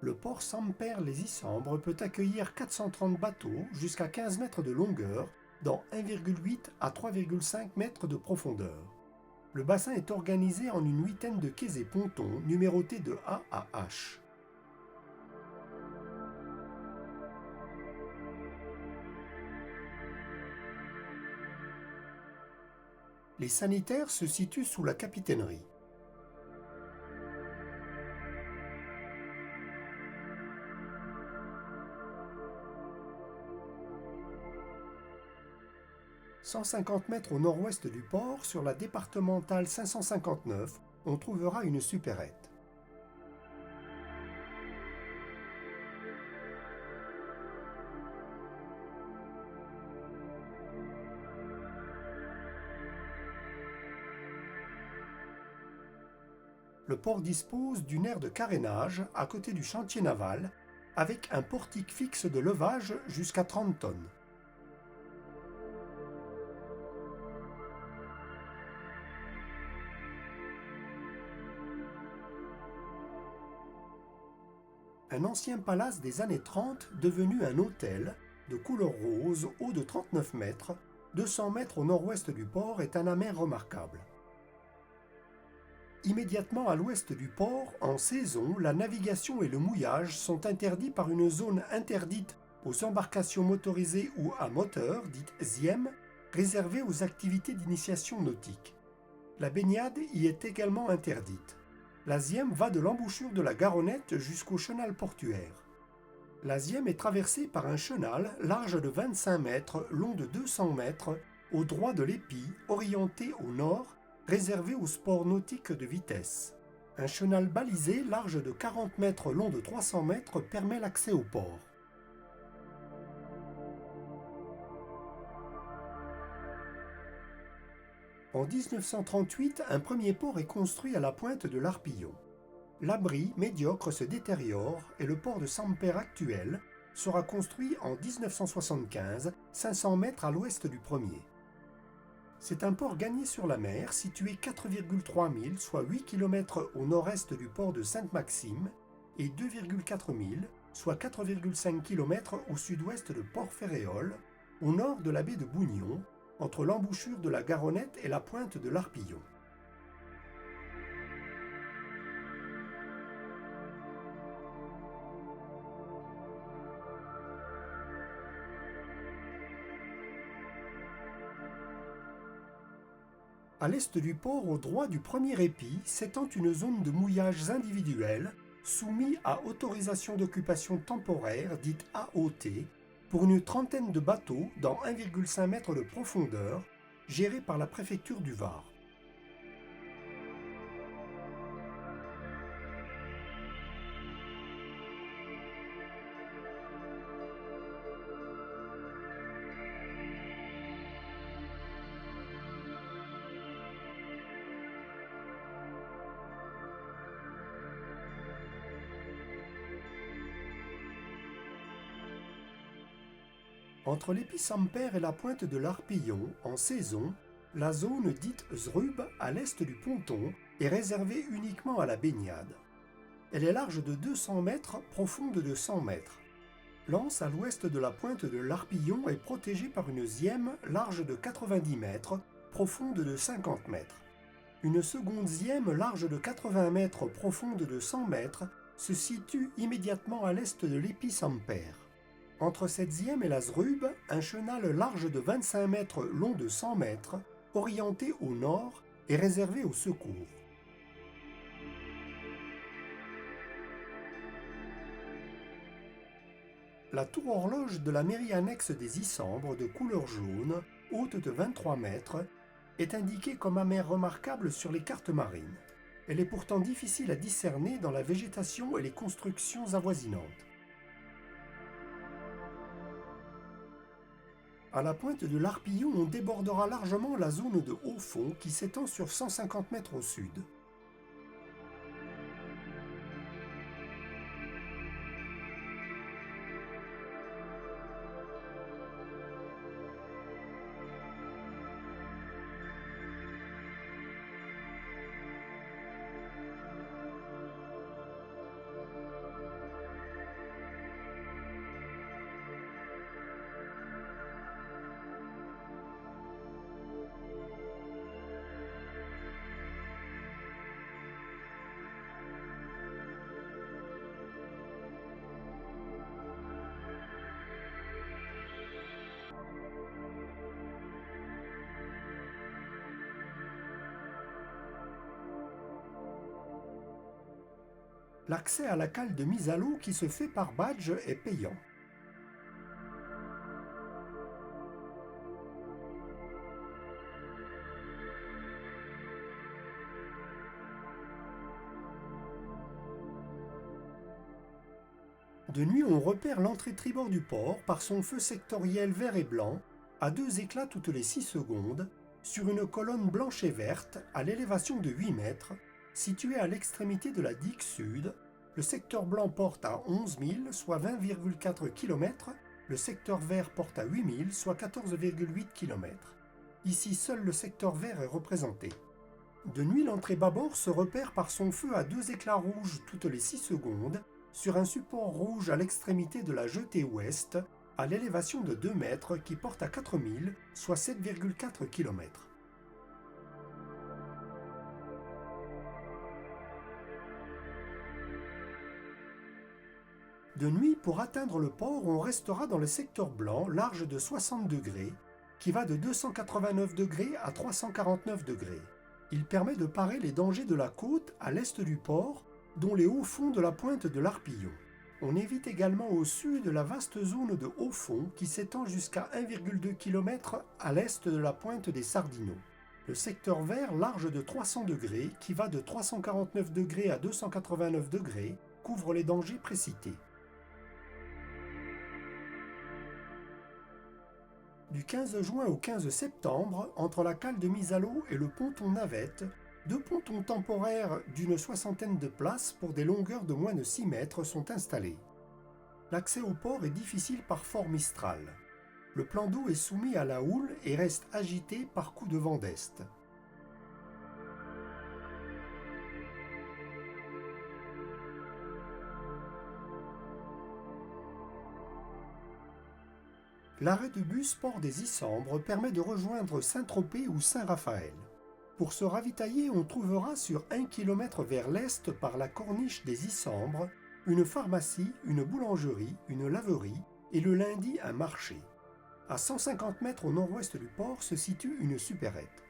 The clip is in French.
le port Samper-les-Isambres peut accueillir 430 bateaux jusqu'à 15 mètres de longueur dans 1,8 à 3,5 mètres de profondeur. Le bassin est organisé en une huitaine de quais et pontons numérotés de A à H. Les sanitaires se situent sous la capitainerie. « 150 mètres au nord-ouest du port, sur la départementale 559, on trouvera une supérette. Le port dispose d'une aire de carénage à côté du chantier naval, avec un portique fixe de levage jusqu'à 30 tonnes. Un ancien palace des années 30 devenu un hôtel, de couleur rose, haut de 39 mètres, 200 mètres au nord-ouest du port, est un amer remarquable. Immédiatement à l'ouest du port, en saison, la navigation et le mouillage sont interdits par une zone interdite aux embarcations motorisées ou à moteur, dite ZIEM, réservée aux activités d'initiation nautique. La baignade y est également interdite. La ZIEM va de l'embouchure de la Garonnette jusqu'au chenal portuaire. La ZIEM est traversée par un chenal large de 25 mètres, long de 200 mètres, au droit de l'Épie, orienté au nord, réservé aux sports nautiques de vitesse. Un chenal balisé large de 40 mètres, long de 300 mètres, permet l'accès au port. En 1938, un premier port est construit à la pointe de l'Arpillon. L'abri médiocre se détériore et le port de Samper actuel sera construit en 1975, 500 mètres à l'ouest du premier. C'est un port gagné sur la mer, situé 4,3 milles, soit 8 km au nord-est du port de Sainte-Maxime, et 2,4 milles, soit 4,5 km au sud-ouest de Port-Ferréol, au nord de la baie de Bougnon, entre l'embouchure de la Garonnette et la pointe de l'Arpillon. À l'est du port, au droit du premier épi, s'étend une zone de mouillage individuel soumis à autorisation d'occupation temporaire, dite AOT, pour une trentaine de bateaux dans 1,5 m de profondeur, gérés par la préfecture du Var. Entre l'Épi-Samper et la pointe de l'Arpillon, en saison, la zone dite Zrub, à l'est du ponton, est réservée uniquement à la baignade. Elle est large de 200 mètres, profonde de 100 mètres. L'anse à l'ouest de la pointe de l'Arpillon est protégée par une zième large de 90 mètres, profonde de 50 mètres. Une seconde zième large de 80 mètres, profonde de 100 mètres, se situe immédiatement à l'est de l'Épi-Samper. Entre cette zième et la Zrub, un chenal large de 25 mètres, long de 100 mètres, orienté au nord, est réservé aux secours. La tour horloge de la mairie annexe des Isambres, de couleur jaune, haute de 23 mètres, est indiquée comme amer remarquable sur les cartes marines. Elle est pourtant difficile à discerner dans la végétation et les constructions avoisinantes. À la pointe de l'Arpillon, on débordera largement la zone de haut fond qui s'étend sur 150 mètres au sud. L'accès à la cale de mise à l'eau qui se fait par badge est payant. De nuit, on repère l'entrée tribord du port par son feu sectoriel vert et blanc, à 2 éclats toutes les 6 secondes, sur une colonne blanche et verte à l'élévation de 8 mètres, située à l'extrémité de la digue sud. Le secteur blanc porte à 11 000, soit 20,4 km, le secteur vert porte à 8 000, soit 14,8 km. Ici, seul le secteur vert est représenté. De nuit, l'entrée bâbord se repère par son feu à 2 éclats rouges toutes les 6 secondes, sur un support rouge à l'extrémité de la jetée ouest, à l'élévation de 2 mètres qui porte à 4 000, soit 7,4 km. De nuit, pour atteindre le port, on restera dans le secteur blanc large de 60 degrés, qui va de 289 degrés à 349 degrés. Il permet de parer les dangers de la côte à l'est du port, dont les hauts fonds de la pointe de l'Arpillon. On évite également au sud la vaste zone de haut fond qui s'étend jusqu'à 1,2 km à l'est de la pointe des Sardinots. Le secteur vert large de 300 degrés, qui va de 349 degrés à 289 degrés, couvre les dangers précités. Du 15 juin au 15 septembre, entre la cale de mise à l'eau et le ponton Navette, 2 pontons temporaires d'une soixantaine de places pour des longueurs de moins de 6 mètres sont installés. L'accès au port est difficile par fort mistral. Le plan d'eau est soumis à la houle et reste agité par coups de vent d'est. L'arrêt de bus port des Issambres permet de rejoindre Saint-Tropez ou Saint-Raphaël. Pour se ravitailler, on trouvera sur 1 km vers l'est par la corniche des Issambres une pharmacie, une boulangerie, une laverie et le lundi un marché. À 150 mètres au nord-ouest du port se situe une supérette.